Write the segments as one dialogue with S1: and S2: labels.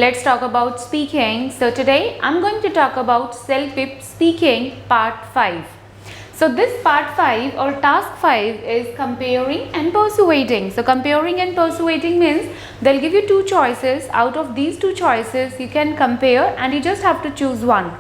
S1: let's talk about speaking. So today I'm going to talk about self-pip speaking part 5. So this part 5 or task 5 is comparing and persuading. So comparing and persuading means they'll give you two choices. Out of these two choices you can compare and you just have to choose one.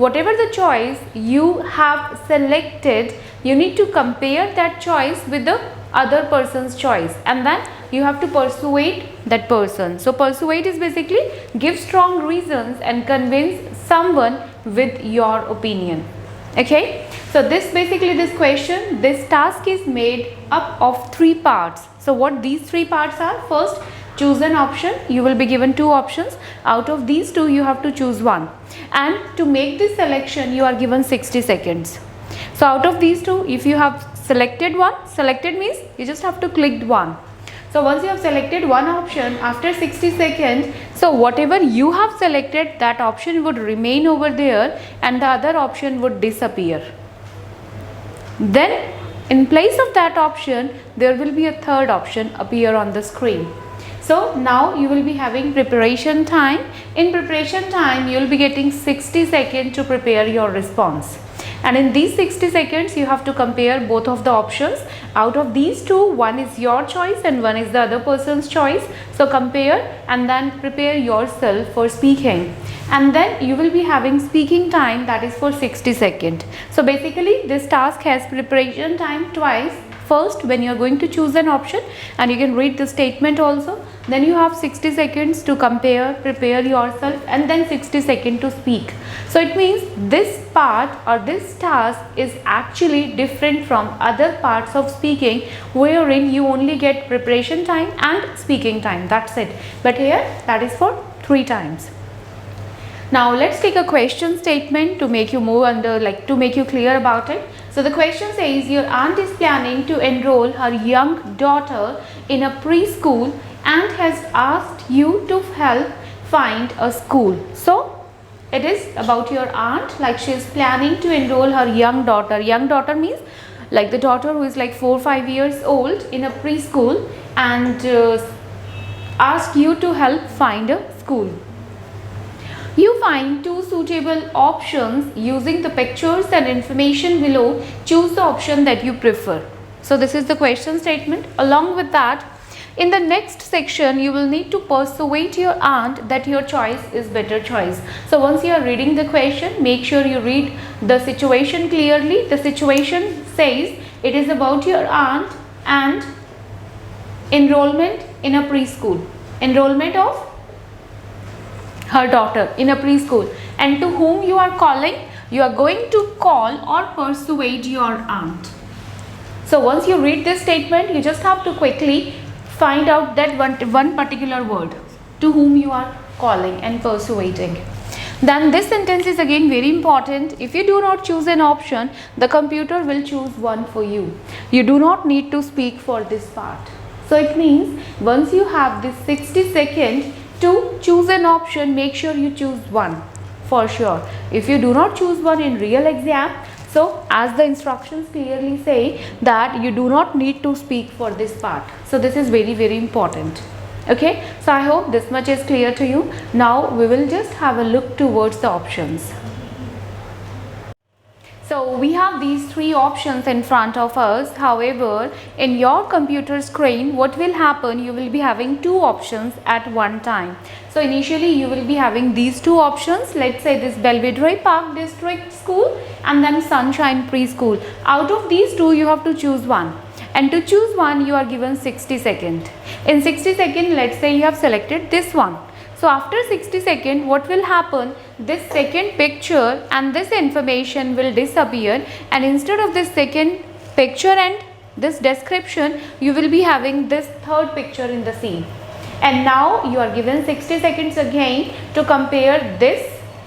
S1: Whatever the choice you have selected, you need to compare that choice with the other person's choice and then you have to persuade that person. So persuade is basically give strong reasons and convince someone with your opinion. Okay, so this task is made up of 3 parts. So what these 3 parts are: first, choose an option. You will be given 2 options. Out of these 2 you have to choose one, and to make this selection you are given 60 seconds. So out of these 2, if you have selected one, selected means you just have to click one. So once you have selected one option, after 60 seconds, so whatever you have selected, that option would remain over there and the other option would disappear. Then in place of that option, there will be a third option appear on the screen. So now you will be having preparation time. In preparation time, you will be getting 60 seconds to prepare your response. And in these 60 seconds, you have to compare both of the options. Out of these 2, one is your choice and one is the other person's choice. So compare and then prepare yourself for speaking. And then you will be having speaking time, that is for 60 seconds. So basically this task has preparation time twice. First, when you are going to choose an option, and you can read the statement also. Then you have 60 seconds to compare, prepare yourself, and then 60 seconds to speak. So it means this part or this task is actually different from other parts of speaking, wherein you only get preparation time and speaking time. That's it. But here that is for 3 times. Now let's take a question statement to make you to make you clear about it. So the question says, your aunt is planning to enroll her young daughter in a preschool and has asked you to help find a school. So it is about your aunt, like she is planning to enroll her young daughter. Young daughter means like the daughter who is like 4 or 5 years old in a preschool, and ask you to help find a school. You find 2 suitable options using the pictures and information below. Choose the option that you prefer. So this is the question statement. Along with that, in the next section, you will need to persuade your aunt that your choice is better choice. So once you are reading the question, make sure you read the situation clearly. The situation says it is about your aunt and enrollment in a preschool. Enrollment of her daughter in a preschool, and to whom you are calling, you are going to call or persuade your aunt. So once you read this statement, you just have to quickly find out that one particular word, to whom you are calling and persuading. Then this sentence is again very important. If you do not choose an option, the computer will choose one for you. You do not need to speak for this part. So it means once you have this 60 seconds to choose an option, make sure you choose one for sure. If you do not choose one in real exam, so as the instructions clearly say that you do not need to speak for this part. So this is very, very important. Okay, so I hope this much is clear to you. Now we will just have a look towards the options. So we have these 3 options in front of us. However, in your computer screen, what will happen, you will be having 2 options at one time. So initially you will be having these 2 options. Let's say this Belvedere Park District School and then Sunshine Preschool. Out of these 2, you have to choose one. And to choose one, you are given 60 seconds. In 60 seconds, let's say you have selected this one. So after 60 seconds, what will happen? This second picture and this information will disappear, and instead of this second picture and this description, you will be having this third picture in the scene. And now you are given 60 seconds again to compare this,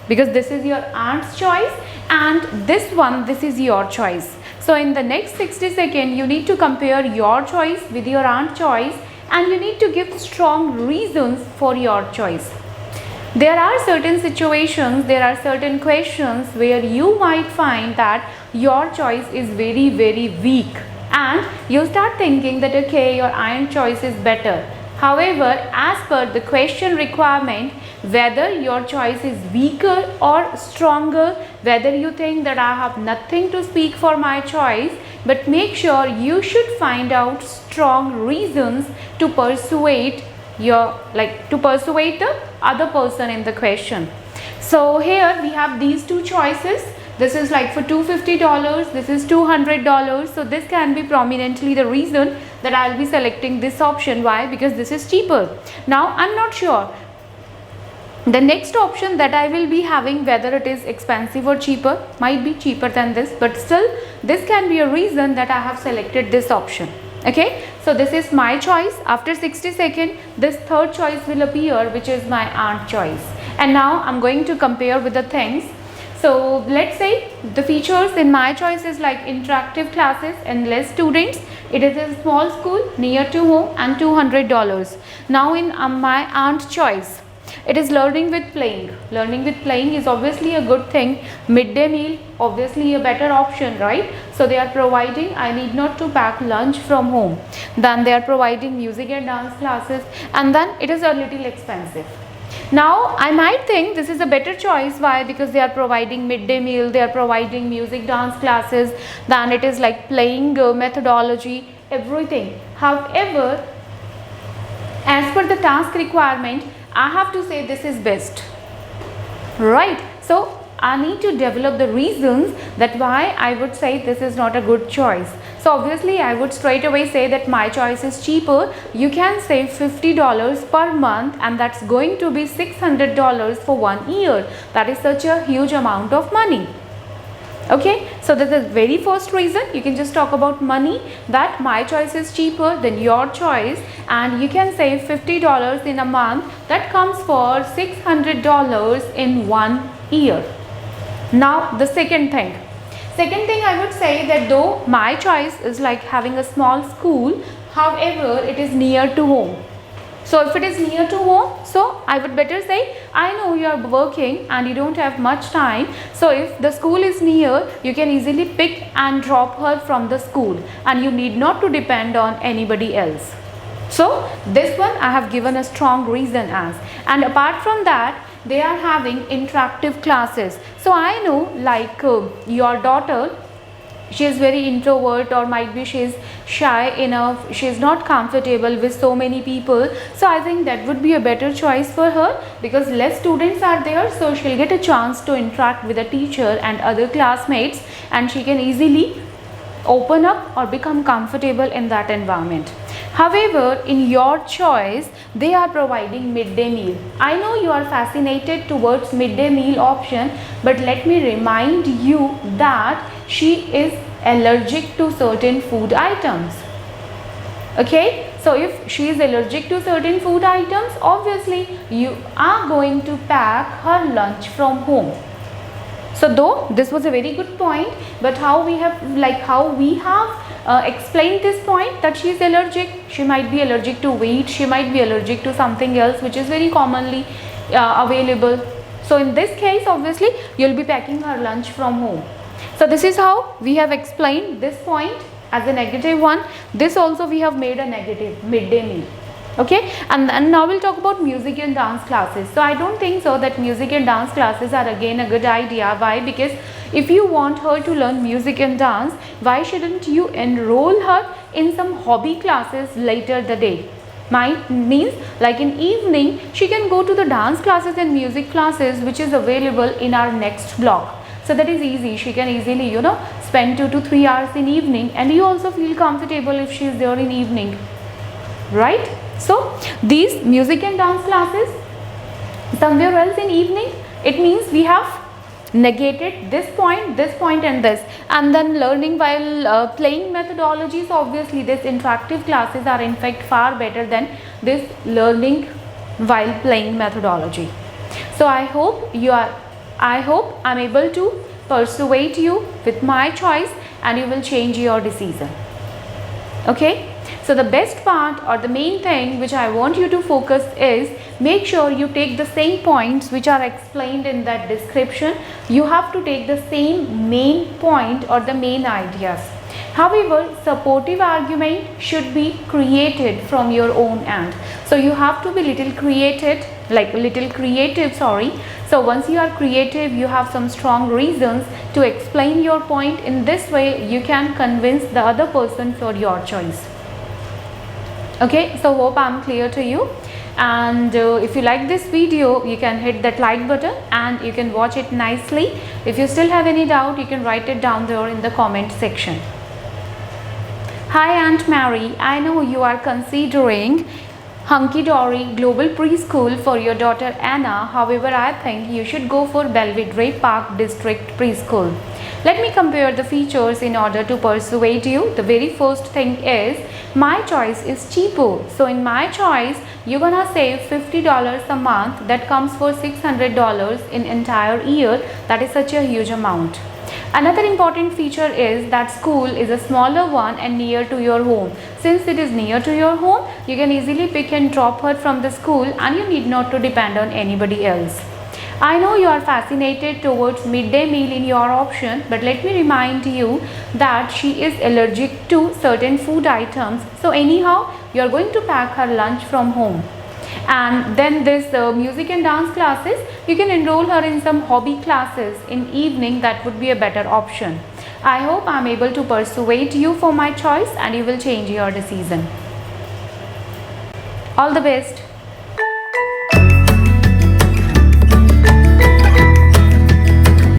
S1: because this is your aunt's choice, and this one, this is your choice. So in the next 60 seconds, you need to compare your choice with your aunt's choice, and you need to give strong reasons for your choice. There are certain situations, there are certain questions where you might find that your choice is very, very weak, and you start thinking that okay, your aunt's choice is better. However, as per the question requirement, whether your choice is weaker or stronger, whether you think that I have nothing to speak for my choice, but make sure you should find out strong reasons to persuade the other person in the question. So here we have these two choices. This is like for $250, this is $200. So this can be prominently the reason that I'll be selecting this option. Why? Because this is cheaper. Now I'm not sure the next option that I will be having, whether it is expensive or cheaper, might be cheaper than this, but still this can be a reason that I have selected this option. Okay, so this is my choice. After 60 seconds, this third choice will appear, which is my aunt choice. And now I'm going to compare with the things. So let's say the features in my choice is like interactive classes and less students. It is a small school near to home and $200. Now in my aunt choice, it is learning with playing. Learning with playing is obviously a good thing. Midday meal, obviously a better option, right? So they are providing, I need not to pack lunch from home. Then they are providing music and dance classes, and then it is a little expensive. Now I might think this is a better choice. Why? Because they are providing midday meal, they are providing music dance classes, then it is like playing methodology, everything. However, as per the task requirement, I have to say this is best, right? So I need to develop the reasons that why I would say this is not a good choice. So obviously I would straight away say that my choice is cheaper. You can save $50 per month, and that's going to be $600 for 1 year. That is such a huge amount of money. Okay, so that's the very first reason. You can just talk about money, that my choice is cheaper than your choice, and you can save $50 in a month. That comes for $600 in 1 year. Now the second thing I would say that though my choice is like having a small school, however it is near to home. So if it is near to home, so I would better say, I know you are working and you don't have much time. So if the school is near, you can easily pick and drop her from the school, and you need not to depend on anybody else. So this one I have given a strong reason as. And apart from that, they are having interactive classes. So I know like your daughter, she is very introvert, or might be she is shy enough, she is not comfortable with so many people. So I think that would be a better choice for her, because less students are there, so she'll get a chance to interact with the teacher and other classmates, and she can easily open up or become comfortable in that environment. However, in your choice, they are providing midday meal. I know you are fascinated towards midday meal option, but let me remind you that she is allergic to certain food items. Okay, so if she is allergic to certain food items, obviously you are going to pack her lunch from home. So though this was a very good point, but how we have explained this point, that she is allergic, she might be allergic to wheat, she might be allergic to something else which is very commonly available. So in this case, obviously you will be packing her lunch from home. So this is how we have explained this point as a negative one. This also we have made a negative, midday meal. Okay, and now we'll talk about music and dance classes. So I don't think so that music and dance classes are again a good idea. Why? Because if you want her to learn music and dance, why shouldn't you enroll her in some hobby classes later the day? Means like in evening she can go to the dance classes and music classes which is available in our next block. So that is easy. She can easily spend 2 to 3 hours in evening, and you also feel comfortable if she is there in evening, right? So these music and dance classes somewhere else in evening, it means we have negated this point and this, and then learning while playing methodologies. Obviously these interactive classes are in fact far better than this learning while playing methodology. So I hope I'm able to persuade you with my choice and you will change your decision. Okay, so the best part or the main thing which I want you to focus is, make sure you take the same points which are explained in that description. You have to take the same main point or the main ideas. However, supportive argument should be created from your own end. So you have to be little creative like little creative, sorry. So once you are creative, you have some strong reasons to explain your point. In this way you can convince the other person for your choice. Okay, so hope I'm clear to you. And if you like this video, you can hit that like button and you can watch it nicely. If you still have any doubt, you can write it down there in the comment section. Hi Aunt Mary, I know you are considering Hunky Dory Global Preschool for your daughter Anna. However, I think you should go for Belvedere Park District Preschool. Let me compare the features in order to persuade you. The very first thing is my choice is cheaper. So in my choice, you're gonna save $50 a month. That comes for $600 in entire year. That is such a huge amount. Another important feature is that school is a smaller one and near to your home. Since it is near to your home, you can easily pick and drop her from the school and you need not to depend on anybody else. I know you are fascinated towards midday meal in your option, but let me remind you that she is allergic to certain food items. So anyhow, you are going to pack her lunch from home. And then this music and dance classes, you can enroll her in some hobby classes in evening. That would be a better option. I hope I'm able to persuade you for my choice and you will change your decision. All the best.